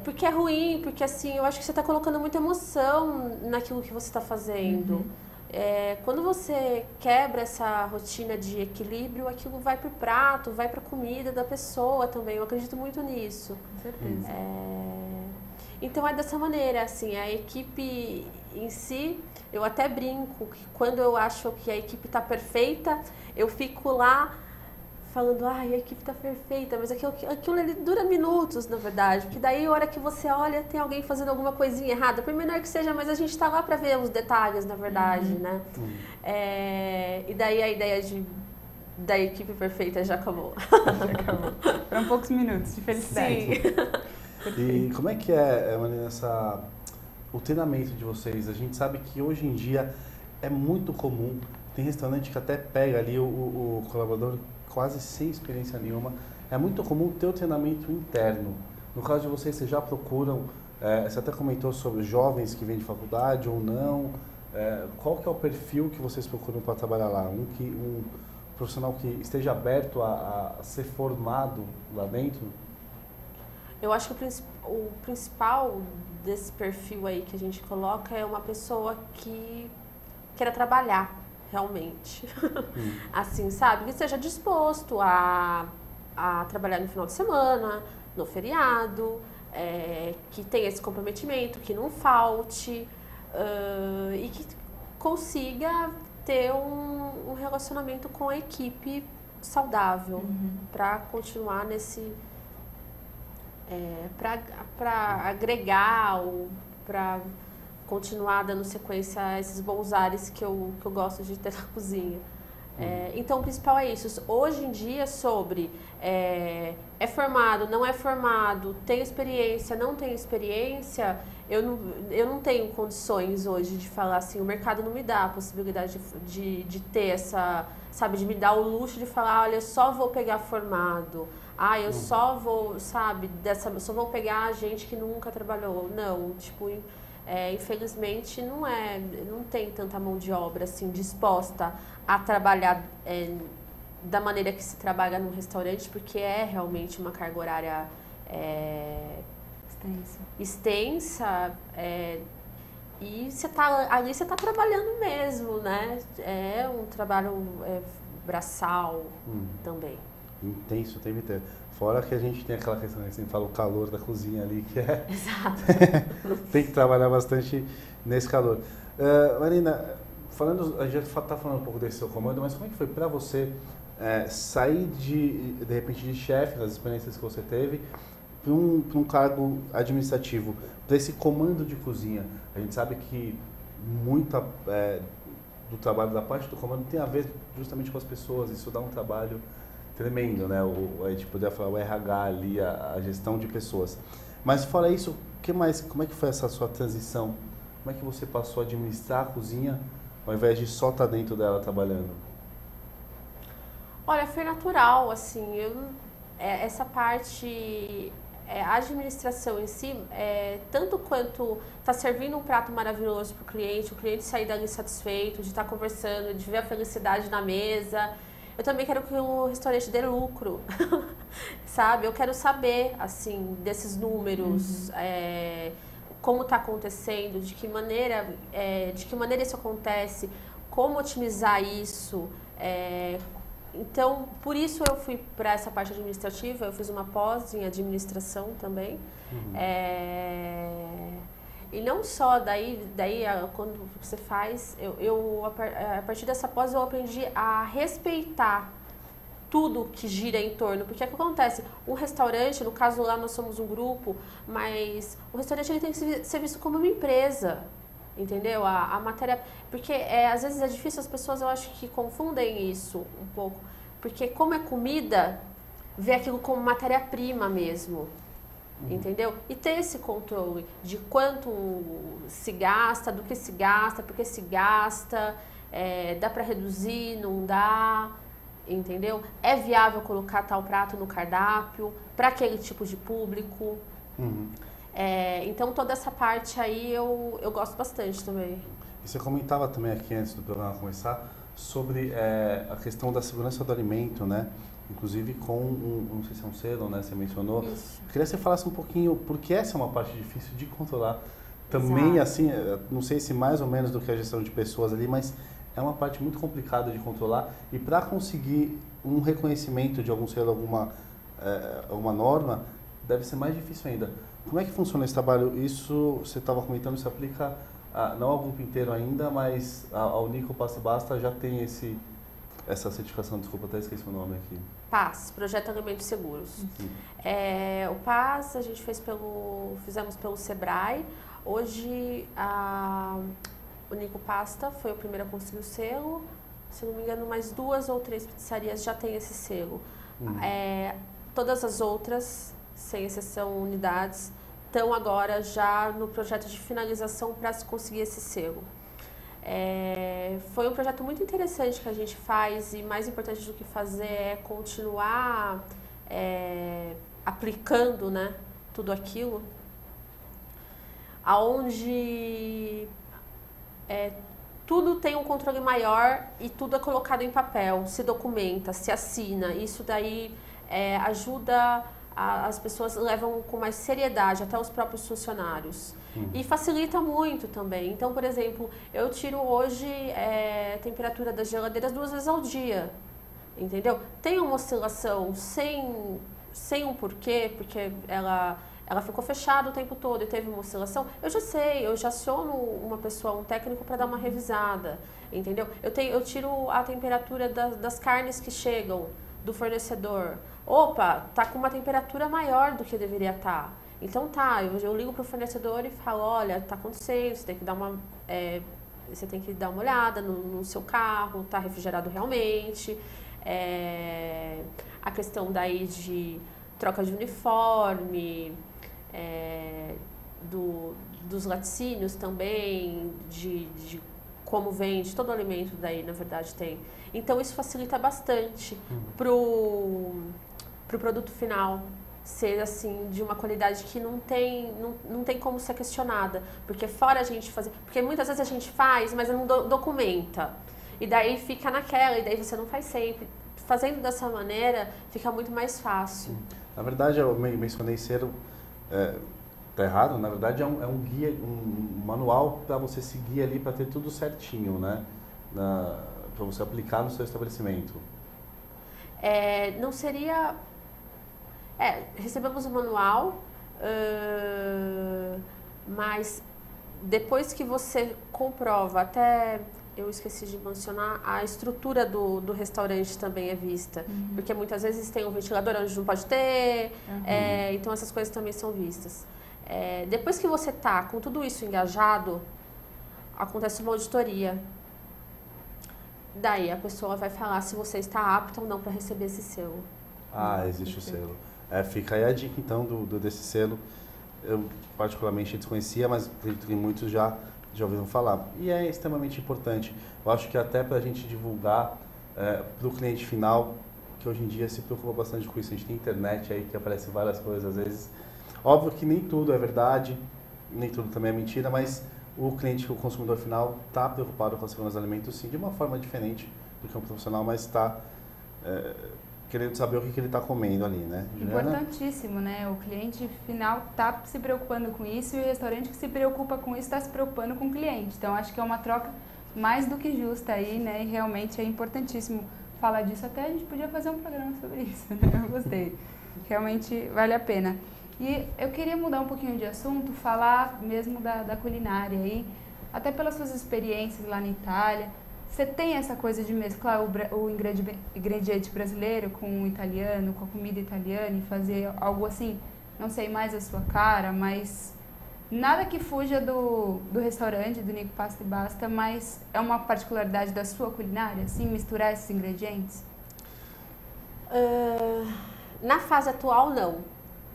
Porque é ruim, porque assim, eu acho que você está colocando muita emoção naquilo que você está fazendo. Quando você quebra essa rotina de equilíbrio, aquilo vai pro prato, vai pra comida da pessoa também. Eu acredito muito nisso. Com certeza. Então é dessa maneira, assim, a equipe em si, eu até brinco que quando eu acho que a equipe está perfeita, eu fico lá falando, ai, a equipe está perfeita, mas aquilo ali dura minutos, na verdade, porque daí a hora que você olha, tem alguém fazendo alguma coisinha errada, por menor que seja, mas a gente está lá para ver os detalhes, na verdade, né? E daí a ideia da equipe perfeita já acabou. Já acabou. Foram poucos minutos de felicidade. Sim. E como é que Marina, o treinamento de vocês? A gente sabe que hoje em dia é muito comum, tem restaurante que até pega ali o colaborador quase sem experiência nenhuma. É muito comum ter o treinamento interno. No caso de vocês já procuram, você até comentou sobre jovens que vêm de faculdade ou não. Qual que é o perfil que vocês procuram para trabalhar lá? Um profissional que esteja aberto a ser formado lá dentro? Eu acho que o principal desse perfil aí que a gente coloca é uma pessoa que queira trabalhar realmente. Assim, sabe? Que esteja disposto a trabalhar no final de semana, no feriado, que tenha esse comprometimento, que não falte e que consiga ter um relacionamento com a equipe saudável para continuar nesse... para agregar ou para continuar dando sequência a esses bons ares que eu gosto de ter na cozinha. Então, o principal é isso. Hoje em dia, sobre é formado, não é formado, tem experiência, não tem experiência, eu não tenho condições hoje de falar assim, o mercado não me dá a possibilidade de ter essa, sabe, de me dar o luxo de falar, olha, eu só vou pegar formado. Eu só vou, sabe, só vou pegar gente que nunca trabalhou. Não, tipo, infelizmente não tem tanta mão de obra assim disposta a trabalhar da maneira que se trabalha num restaurante, porque é realmente uma carga horária extensa e ali você tá trabalhando mesmo, né? É um trabalho braçal também. Intenso o tempo inteiro. Fora que a gente tem aquela questão que você fala, o calor da cozinha ali, que Exato. tem que trabalhar bastante nesse calor. Marina, a gente já está falando um pouco desse seu comando, mas como é que foi para você sair de repente de chefe, das experiências que você teve, para um cargo administrativo, para esse comando de cozinha? A gente sabe que muita do trabalho, da parte do comando, tem a ver justamente com as pessoas, isso dá um trabalho tremendo, né? A gente poderia falar o RH ali, a gestão de pessoas. Mas fora isso, como é que foi essa sua transição? Como é que você passou a administrar a cozinha ao invés de só estar dentro dela trabalhando? Olha, foi natural, assim, essa parte, a administração em si, tanto quanto tá servindo um prato maravilhoso para o cliente sair dali satisfeito, de estar conversando, de ver a felicidade na mesa. Eu também quero que o restaurante dê lucro, sabe? Eu quero saber, assim, desses números, como está acontecendo, de que maneira isso acontece, como otimizar isso. Então, por isso eu fui para essa parte administrativa, eu fiz uma pós em administração também. E não só, daí quando você faz, a partir dessa pós eu aprendi a respeitar tudo que gira em torno. Porque é que acontece? Um restaurante, no caso lá nós somos um grupo, mas o restaurante ele tem que ser visto como uma empresa, entendeu? A matéria... Porque às vezes é difícil, as pessoas eu acho que confundem isso um pouco. Porque como é comida, vê aquilo como matéria-prima mesmo. Entendeu? E ter esse controle de quanto se gasta, do que se gasta, por que se gasta, dá para reduzir, não dá, entendeu? É viável colocar tal prato no cardápio para aquele tipo de público. Então toda essa parte aí eu gosto bastante também. E você comentava também aqui antes do programa começar sobre a questão da segurança do alimento, né? Inclusive com não sei se é um selo, né? Você mencionou. Isso. Queria que você falasse um pouquinho, porque essa é uma parte difícil de controlar. Também, Exato. assim, não sei se mais ou menos do que a gestão de pessoas ali, mas é uma parte muito complicada de controlar. E para conseguir um reconhecimento de algum selo, alguma norma, deve ser mais difícil ainda. Como é que funciona esse trabalho? Isso, você estava comentando, se aplica não ao grupo inteiro ainda, mas ao Nico Pasta e Basta já tem essa certificação, desculpa, até esqueci o nome aqui. PAS, Projeto Alimentos Seguros. O PAS a gente fizemos pelo Sebrae. Hoje o Nico Pasta foi o primeiro a conseguir o selo. Se não me engano, mais 2 ou 3 pizzarias já têm esse selo. Todas as outras, sem exceção unidades, estão agora já no projeto de finalização para se conseguir esse selo. Foi um projeto muito interessante que a gente faz e mais importante do que fazer é continuar aplicando, né, tudo aquilo, aonde tudo tem um controle maior e tudo é colocado em papel, se documenta, se assina. Isso daí ajuda, as pessoas levam com mais seriedade, até os próprios funcionários. E facilita muito também. Então, por exemplo, eu tiro hoje a temperatura das geladeiras 2 vezes ao dia, entendeu? Tem uma oscilação sem um porquê, porque ela ficou fechada o tempo todo e teve uma oscilação, eu já sei, eu já aciono uma pessoa, um técnico para dar uma revisada, entendeu? Eu tiro a temperatura das carnes que chegam do fornecedor. Opa, tá com uma temperatura maior do que deveria estar. Então eu ligo para o fornecedor e falo, olha, tá acontecendo, você tem que dar uma olhada no seu carro, tá refrigerado realmente. A questão daí de troca de uniforme, dos laticínios também, de como vende, todo o alimento daí, na verdade, tem. Então, isso facilita bastante pro produto final ser, assim, de uma qualidade que não tem como ser questionada. Porque fora a gente fazer... Porque muitas vezes a gente faz, mas não documenta. E daí fica naquela, e daí você não faz sempre. Fazendo dessa maneira, fica muito mais fácil. Na verdade, eu mencionei selo... Tá errado, na verdade é um guia, um manual para você seguir ali para ter tudo certinho, né? Para você aplicar no seu estabelecimento. Não seria... recebemos o manual, mas depois que você comprova, até eu esqueci de mencionar, a estrutura do restaurante também é vista. Porque muitas vezes tem um ventilador onde não pode ter, então essas coisas também são vistas. Depois que você está com tudo isso engajado, acontece uma auditoria. Daí a pessoa vai falar se você está apto ou não para receber esse selo. Existe o selo. Fica aí a dica então desse selo. Eu particularmente desconhecia, mas acredito que muitos já ouviram falar. E é extremamente importante. Eu acho que até para a gente divulgar para o cliente final, que hoje em dia se preocupa bastante com isso. A gente tem internet aí que aparece várias coisas às vezes. Óbvio que nem tudo é verdade, nem tudo também é mentira, mas o cliente, o consumidor final, está preocupado com a segurança do alimento, sim, de uma forma diferente do que um profissional, mas está querendo saber o que ele está comendo ali, né? Juliana? Importantíssimo, né? O cliente final está se preocupando com isso e o restaurante que se preocupa com isso está se preocupando com o cliente. Então, acho que é uma troca mais do que justa aí, né? E realmente é importantíssimo falar disso. Até a gente podia fazer um programa sobre isso, né? Eu gostei. Realmente vale a pena. E eu queria mudar um pouquinho de assunto, falar mesmo da culinária aí, até pelas suas experiências lá na Itália. Você tem essa coisa de mesclar o ingrediente brasileiro com o italiano, com a comida italiana e fazer algo assim, não sei, mais a sua cara, mas nada que fuja do restaurante, do Nico Pasta e Basta, mas é uma particularidade da sua culinária, assim, misturar esses ingredientes? Na fase atual, não.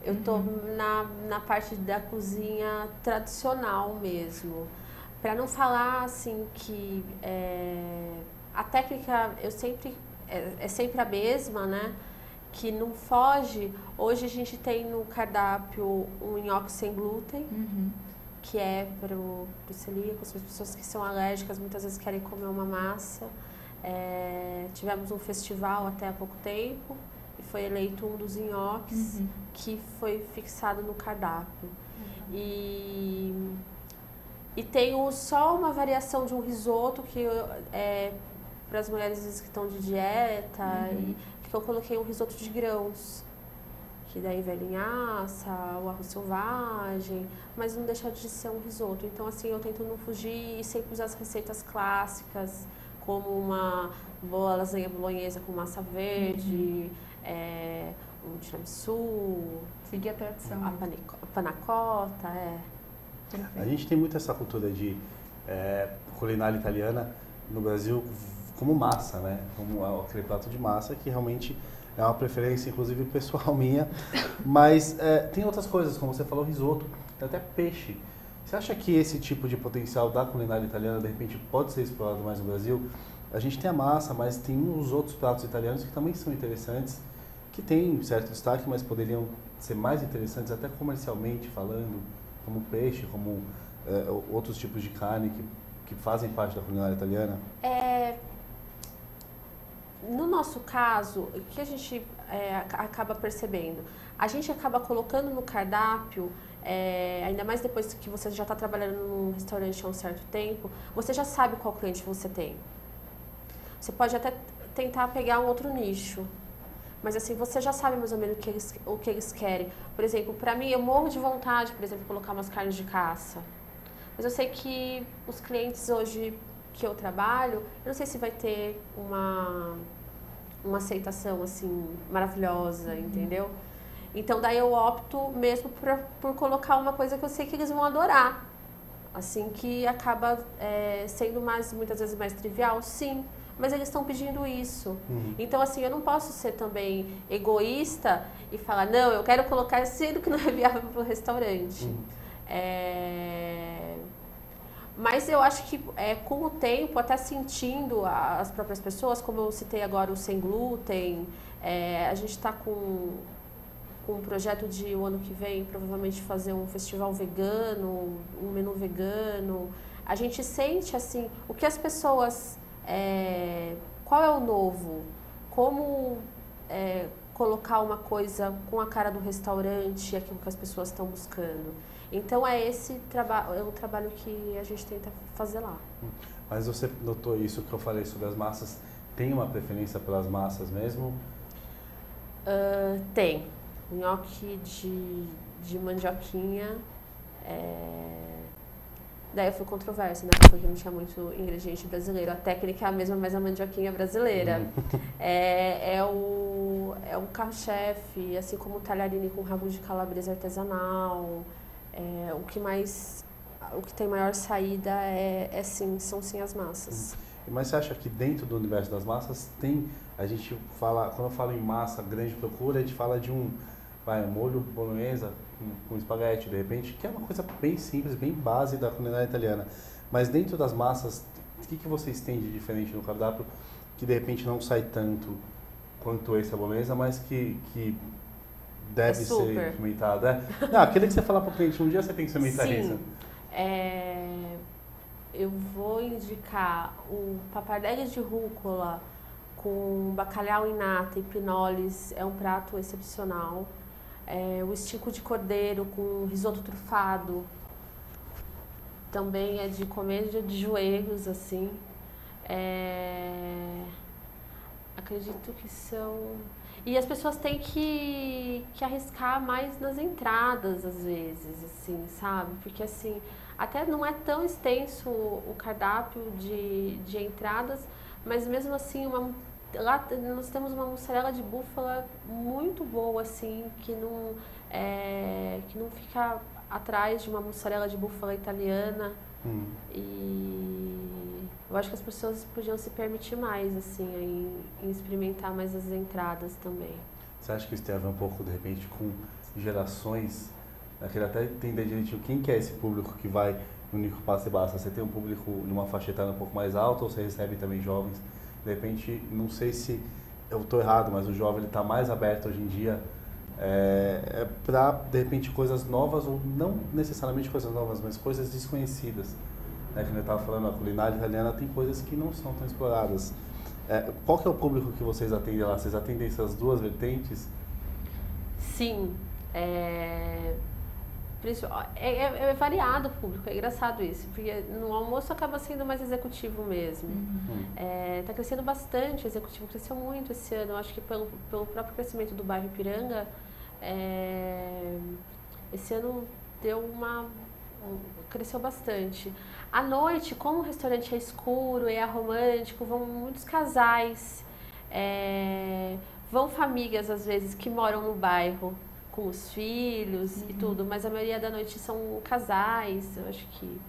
Eu estou na parte da cozinha tradicional mesmo. Para não falar assim que a técnica é sempre a mesma, né? Que não foge. Hoje a gente tem no cardápio um nhoque sem glúten, que é para os celíacos, as pessoas que são alérgicas muitas vezes querem comer uma massa. Tivemos um festival até há pouco tempo e foi eleito um dos nhoques que foi fixado no cardápio. E tem só uma variação de um risoto que para as mulheres que estão de dieta, que eu coloquei um risoto de grãos, que daí vai linhaça, o arroz selvagem, mas não deixa de ser um risoto. Então, assim, eu tento não fugir e sempre usar as receitas clássicas, como uma boa lasanha bolonhesa com massa verde, um tiramisu, seguir a tradição. A panacota, A gente tem muito essa cultura de culinária italiana no Brasil como massa, né? Como aquele prato de massa que realmente é uma preferência, inclusive, pessoal minha. Mas tem outras coisas, como você falou, risoto, tem até peixe. Você acha que esse tipo de potencial da culinária italiana, de repente, pode ser explorado mais no Brasil? A gente tem a massa, mas tem os outros pratos italianos que também são interessantes, que têm certo destaque, mas poderiam ser mais interessantes até comercialmente falando, como peixe, como outros tipos de carne que fazem parte da culinária italiana? No nosso caso, o que a gente acaba percebendo? A gente acaba colocando no cardápio, ainda mais depois que você já está trabalhando num restaurante há um certo tempo, você já sabe qual cliente você tem. Você pode até tentar pegar um outro nicho, mas assim, você já sabe mais ou menos o que eles querem. Por exemplo, para mim, eu morro de vontade, por exemplo, de colocar umas carnes de caça. Mas eu sei que os clientes hoje que eu trabalho, eu não sei se vai ter uma aceitação assim maravilhosa, entendeu? Então daí eu opto mesmo por colocar uma coisa que eu sei que eles vão adorar, assim, que acaba sendo muitas vezes mais trivial, sim, mas eles estão pedindo isso. Então assim, eu não posso ser também egoísta e falar, não, eu quero colocar sendo que não é viável para o restaurante. Mas eu acho que com o tempo, até sentindo as próprias pessoas, como eu citei agora o sem glúten, a gente está com um projeto de o ano que vem provavelmente fazer um festival vegano, um menu vegano. A gente sente assim, o que as pessoas, qual é o novo, como colocar uma coisa com a cara do restaurante, aquilo que as pessoas estão buscando. Então é o trabalho que a gente tenta fazer lá. Mas você notou isso que eu falei sobre as massas? Tem uma preferência pelas massas mesmo? Tem. Nhoque de mandioquinha. Daí foi controverso, né? Porque não tinha muito ingrediente brasileiro. A técnica é a mesma, mas a mandioquinha é brasileira. É um carro-chefe, assim como o talharine com rabo de calabresa artesanal. O que tem maior saída são sim as massas. Mas você acha que dentro do universo das massas a gente fala, quando eu falo em massa, grande procura, a gente fala de um molho bolonhesa com espaguete, de repente, que é uma coisa bem simples, bem base da culinária italiana. Mas dentro das massas, o que vocês têm de diferente no cardápio que de repente não sai tanto quanto esse a bolonhesa, mas que deve ser experimentado? Não, aquele que você fala para o cliente, um dia você tem que experimentar isso. Eu vou indicar o pappardelle de rúcula com bacalhau in nata e pinoles, é um prato excepcional. O estico de cordeiro com risoto trufado, também é de comer de joelhos, assim. Acredito que são... E as pessoas têm que arriscar mais nas entradas, às vezes, assim, sabe? Porque, assim, até não é tão extenso o cardápio de entradas, mas mesmo assim, lá nós temos uma mussarela de búfala muito boa, assim, que não fica atrás de uma mussarela de búfala italiana. E eu acho que as pessoas podiam se permitir mais, assim, em experimentar mais as entradas também. Você acha que isso tem a ver um pouco, de repente, com gerações? Eu queria até entender direitinho quem que é esse público que vai no Nico Pasta e Basta. Você tem um público numa faixa etária um pouco mais alta ou você recebe também jovens? De repente, não sei se eu estou errado, mas o jovem está mais aberto hoje em dia para, de repente, coisas novas, ou não necessariamente coisas novas, mas coisas desconhecidas. Como eu estava falando, a culinária italiana tem coisas que não são tão exploradas. Qual que é o público que vocês atendem lá? Vocês atendem essas duas vertentes? Sim. É variado o público, é engraçado isso, porque no almoço acaba sendo mais executivo mesmo. Está crescendo bastante, o executivo cresceu muito esse ano, eu acho que pelo próprio crescimento do bairro Ipiranga, esse ano cresceu bastante. À noite, como o restaurante é escuro e é romântico, vão muitos casais, vão famílias às vezes que moram no bairro, com os filhos e tudo, mas a maioria da noite são casais, eu acho que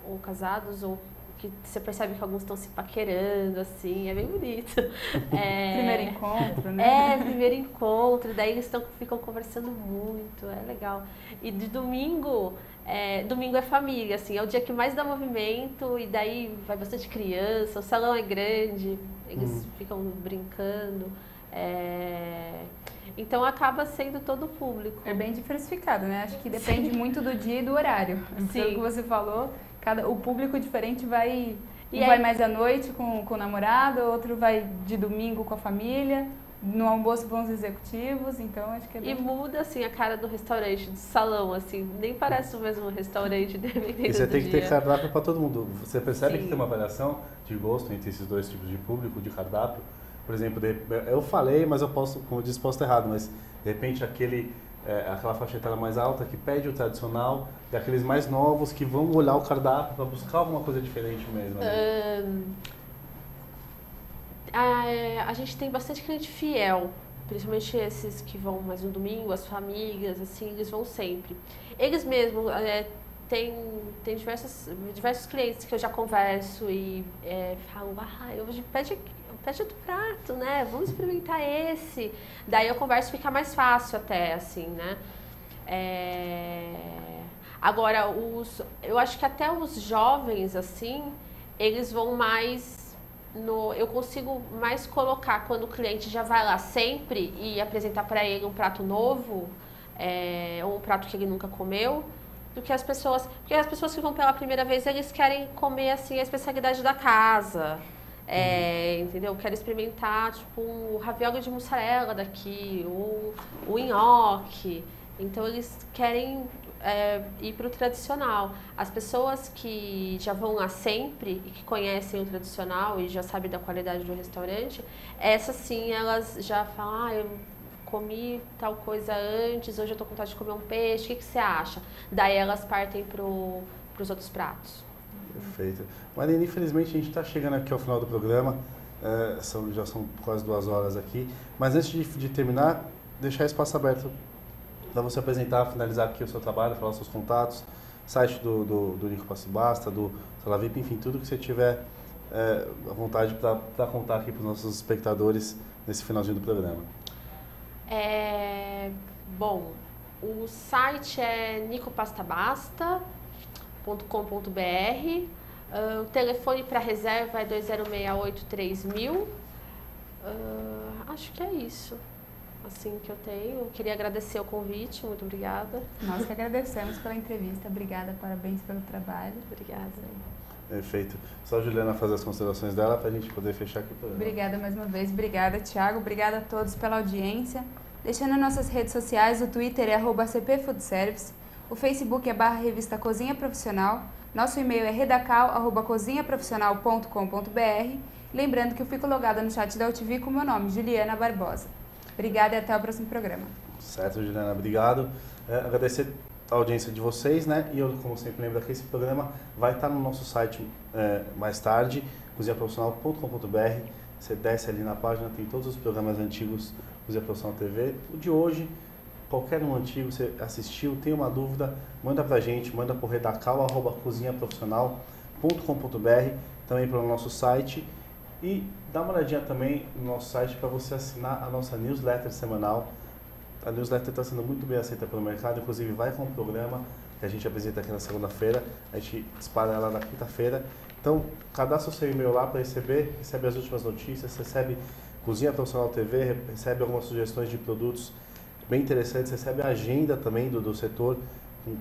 ou casados, ou que você percebe que alguns estão se paquerando, assim, é bem bonito. Primeiro encontro, né? Primeiro encontro, daí eles ficam conversando muito, é legal. E de domingo é família, assim, é o dia que mais dá movimento, e daí vai bastante criança, o salão é grande, eles ficam brincando. Então acaba sendo todo o público. É bem diversificado, né? Acho que depende muito do dia e do horário. Pelo que você falou, o público diferente vai mais à noite com o namorado, outro vai de domingo com a família, no almoço vão os executivos, então acho que é bem... E muda assim a cara do restaurante, do salão, assim, nem parece o mesmo restaurante dependendo do dia. E você tem que ter cardápio para todo mundo. Você percebe que tem uma variação de gosto entre esses dois tipos de público, de cardápio? Por exemplo, eu falei, mas eu posso, como eu disse, posso estar errado, mas de repente aquela faixa etária mais alta que pede o tradicional e aqueles mais novos que vão olhar o cardápio para buscar alguma coisa diferente mesmo. A gente tem bastante cliente fiel, principalmente esses que vão mais no domingo, as famílias, assim, eles vão sempre. Eles mesmos tem diversos clientes que eu já converso e falam, hoje pede outro prato, né? Vamos experimentar esse. Daí eu converso, fica mais fácil até, assim, né? Agora, eu acho que até os jovens, assim, eles vão mais eu consigo mais colocar quando o cliente já vai lá sempre e apresentar para ele um prato novo, ou um prato que ele nunca comeu, do que as pessoas... Porque as pessoas que vão pela primeira vez, eles querem comer, assim, a especialidade da casa. Entendeu? Quero experimentar tipo o ravioli de mussarela daqui, o nhoque. Então eles querem ir para o tradicional. As pessoas que já vão lá sempre e que conhecem o tradicional e já sabem da qualidade do restaurante, essas sim, elas já falam, eu comi tal coisa antes, hoje eu tô com vontade de comer um peixe, o que você acha? Daí elas partem para os outros pratos. Perfeito. Marina, infelizmente a gente está chegando aqui ao final do programa, já são quase 2 horas aqui, mas antes de terminar, deixar espaço aberto para você apresentar, finalizar aqui o seu trabalho, falar os seus contatos, site do Nico Passe Basta, do Salavip, enfim, tudo que você tiver à vontade para contar aqui para os nossos espectadores nesse finalzinho do programa. Bom, o site é nicopastabasta.com.br. O telefone para reserva é 2068-3000. Acho que é isso, assim, que eu tenho. Eu queria agradecer o convite, muito obrigada. Nós que agradecemos pela entrevista, obrigada, parabéns pelo trabalho. Obrigada. Perfeito. Só a Juliana fazer as considerações dela para a gente poder fechar aqui o programa. Obrigada mais uma vez, obrigada, Thiago, obrigada a todos pela audiência. Deixando nossas redes sociais, o Twitter é @cpfoodservice, o Facebook é /revista Cozinha Profissional, nosso e-mail é redacal@cozinhaprofissional.com.br. Lembrando que eu fico logada no chat da UTV com o meu nome, Juliana Barbosa. Obrigada e até o próximo programa. Certo, Juliana, obrigado. Agradecer a audiência de vocês, né? E eu, como sempre, lembro que esse programa vai estar no nosso site mais tarde, cozinhaprofissional.com.br. Você desce ali na página, tem todos os programas antigos Cozinha Profissional TV. O de hoje, qualquer um antigo, você assistiu, tem uma dúvida, manda pra gente, manda pro redacal@cozinhaprofissional.com.br, também pelo nosso site. E dá uma olhadinha também no nosso site para você assinar a nossa newsletter semanal. A newsletter está sendo muito bem aceita pelo mercado, inclusive vai com o programa que a gente apresenta aqui na segunda-feira, a gente dispara ela na quinta-feira. Então, cadastra o seu e-mail lá para recebe as últimas notícias, recebe Cozinha Profissional TV, recebe algumas sugestões de produtos bem interessantes, recebe a agenda também do setor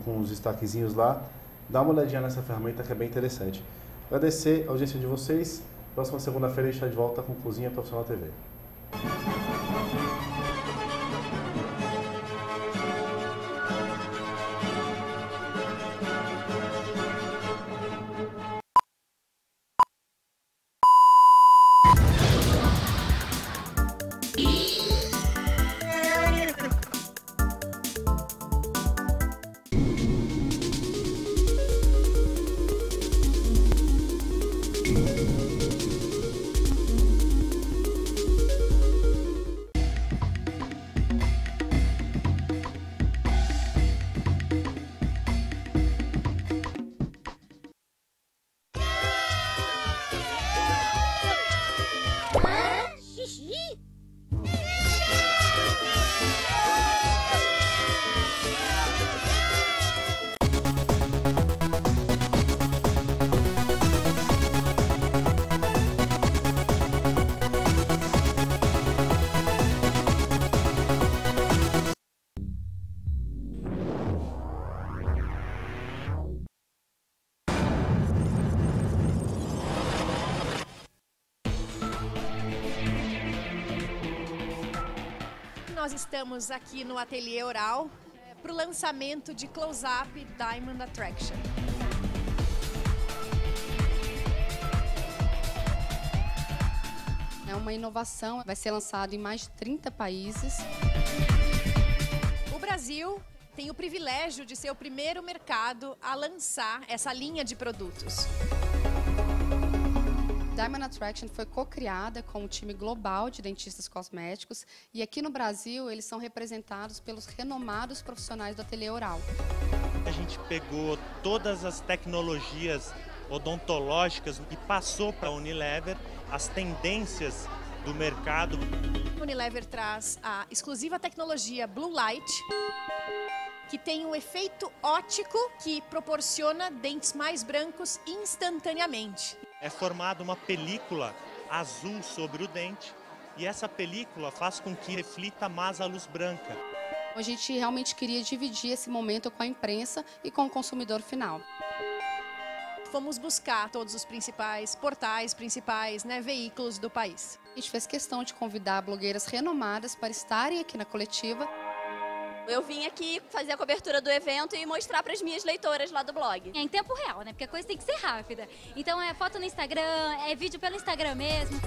com os destaquezinhos lá. Dá uma olhadinha nessa ferramenta que é bem interessante. Agradecer a audiência de vocês, Próxima segunda-feira a gente está de volta com Cozinha Profissional TV. Nós estamos aqui no Ateliê Oral para o lançamento de Close-Up Diamond Attraction. É uma inovação, vai ser lançado em mais de 30 países. O Brasil tem o privilégio de ser o primeiro mercado a lançar essa linha de produtos. Diamond Attraction foi co-criada com um time global de dentistas cosméticos e aqui no Brasil eles são representados pelos renomados profissionais do Ateliê Oral. A gente pegou todas as tecnologias odontológicas e passou para a Unilever as tendências do mercado. A Unilever traz a exclusiva tecnologia Blue Light, que tem um efeito óptico que proporciona dentes mais brancos instantaneamente. É formada uma película azul sobre o dente e essa película faz com que reflita mais a luz branca. A gente realmente queria dividir esse momento com a imprensa e com o consumidor final. Fomos buscar todos os principais portais, veículos do país. A gente fez questão de convidar blogueiras renomadas para estarem aqui na coletiva. Eu vim aqui fazer a cobertura do evento e mostrar para as minhas leitoras lá do blog. É em tempo real, né? Porque a coisa tem que ser rápida. Então é foto no Instagram, é vídeo pelo Instagram mesmo.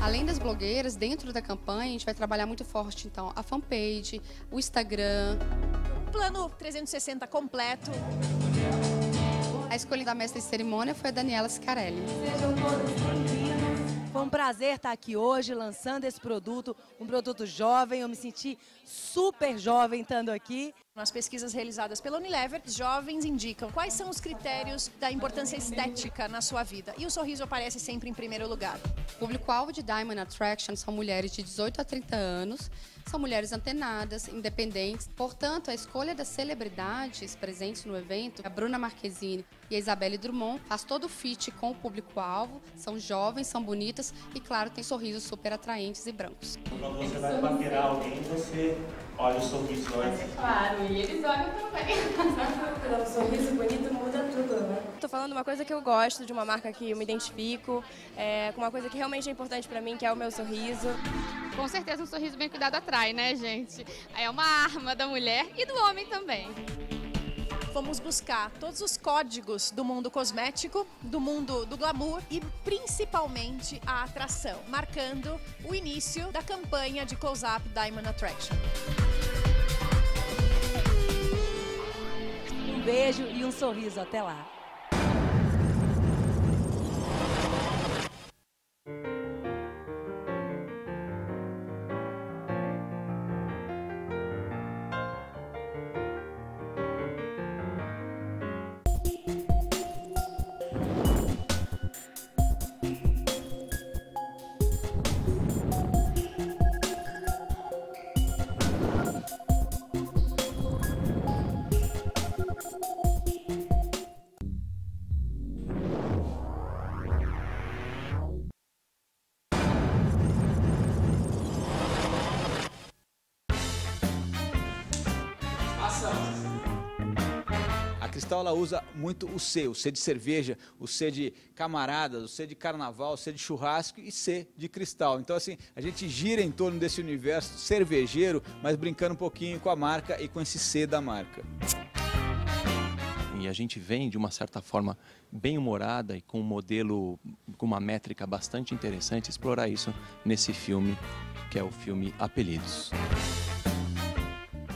Além das blogueiras, dentro da campanha, a gente vai trabalhar muito forte, então, a fanpage, o Instagram. Plano 360 completo. A escolha da mestra de cerimônia foi a Daniela Scarelli. Sejam todos bem-vindos. Foi um prazer estar aqui hoje lançando esse produto, um produto jovem. Eu me senti super jovem estando aqui. Nas pesquisas realizadas pela Unilever, jovens indicam quais são os critérios da importância estética na sua vida. E o sorriso aparece sempre em primeiro lugar. O público-alvo de Diamond Attraction são mulheres de 18 a 30 anos, são mulheres antenadas, independentes. Portanto, a escolha das celebridades presentes no evento, a Bruna Marquezine e a Isabelle Drummond, faz todo o fit com o público-alvo. São jovens, são bonitas e, claro, tem sorrisos super atraentes e brancos. Quando você vai paquerar alguém, você olha o sorriso antes. Claro, e eles olham também. Um sorriso bonito muda tudo, né? Tô falando uma coisa que eu gosto, de uma marca que eu me identifico, com uma coisa que realmente é importante pra mim, que é o meu sorriso. Com certeza um sorriso bem cuidado atrai, né, gente? É uma arma da mulher e do homem também. Fomos buscar todos os códigos do mundo cosmético, do mundo do glamour e principalmente a atração, marcando o início da campanha de Close-Up Diamond Attraction. Um beijo e um sorriso. Até lá. Cristal ela usa muito o C de cerveja, o C de camaradas, o C de carnaval, o C de churrasco e C de cristal. Então assim, a gente gira em torno desse universo cervejeiro, mas brincando um pouquinho com a marca e com esse C da marca. E a gente vem de uma certa forma bem humorada e com um modelo, com uma métrica bastante interessante, explorar isso nesse filme, que é o filme Apelidos.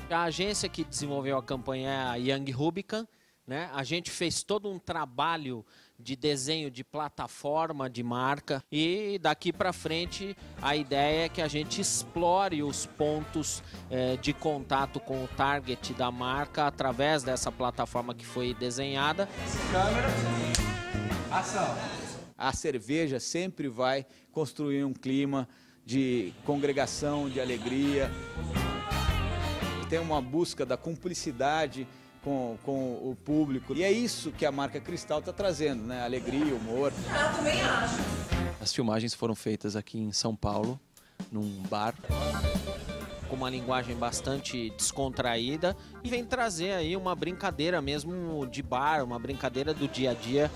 A agência que desenvolveu a campanha é a Young Rubicon, né? A gente fez todo um trabalho de desenho de plataforma, de marca, e daqui para frente a ideia é que a gente explore os pontos de contato com o target da marca através dessa plataforma que foi desenhada. Câmera, ação. A cerveja sempre vai construir um clima de congregação, de alegria. Tem uma busca da cumplicidade com o público. E é isso que a marca Cristal está trazendo, né? Alegria, humor. Eu também acho. As filmagens foram feitas aqui em São Paulo, num bar. Com uma linguagem bastante descontraída e vem trazer aí uma brincadeira mesmo de bar, uma brincadeira do dia a dia.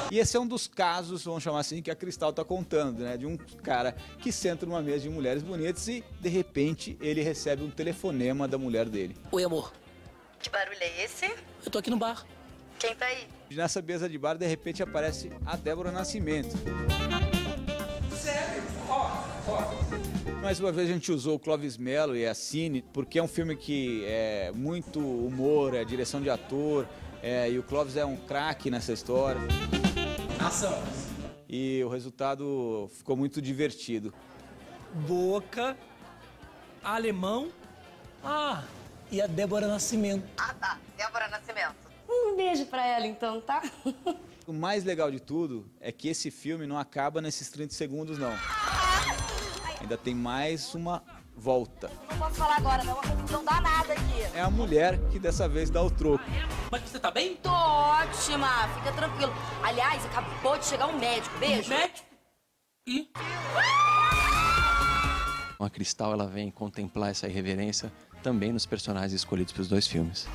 E esse é um dos casos, vamos chamar assim, que a Cristal está contando, né? De um cara que senta numa mesa de mulheres bonitas e, de repente, ele recebe um telefonema da mulher dele. Oi, amor. Que barulho é esse? Eu tô aqui no bar. Quem tá aí? Nessa mesa de bar, de repente, aparece a Débora Nascimento. Sério? Mais uma vez a gente usou o Clóvis Mello e a Cine, porque é um filme que é muito humor, é direção de ator, e o Clóvis é um craque nessa história. Ação. E o resultado ficou muito divertido. Boca, alemão, e a Débora Nascimento. Ah, tá. Débora Nascimento. Um beijo pra ela então, tá? O mais legal de tudo é que esse filme não acaba nesses 30 segundos, não. Ainda tem mais uma volta. Não posso falar agora, não. É uma confusão danada aqui. É a mulher que dessa vez dá o troco. Mas você tá bem? Tô ótima. Fica tranquilo. Aliás, acabou de chegar um médico. Beijo. Médico? E? A Cristal ela vem contemplar essa irreverência também nos personagens escolhidos para os dois filmes.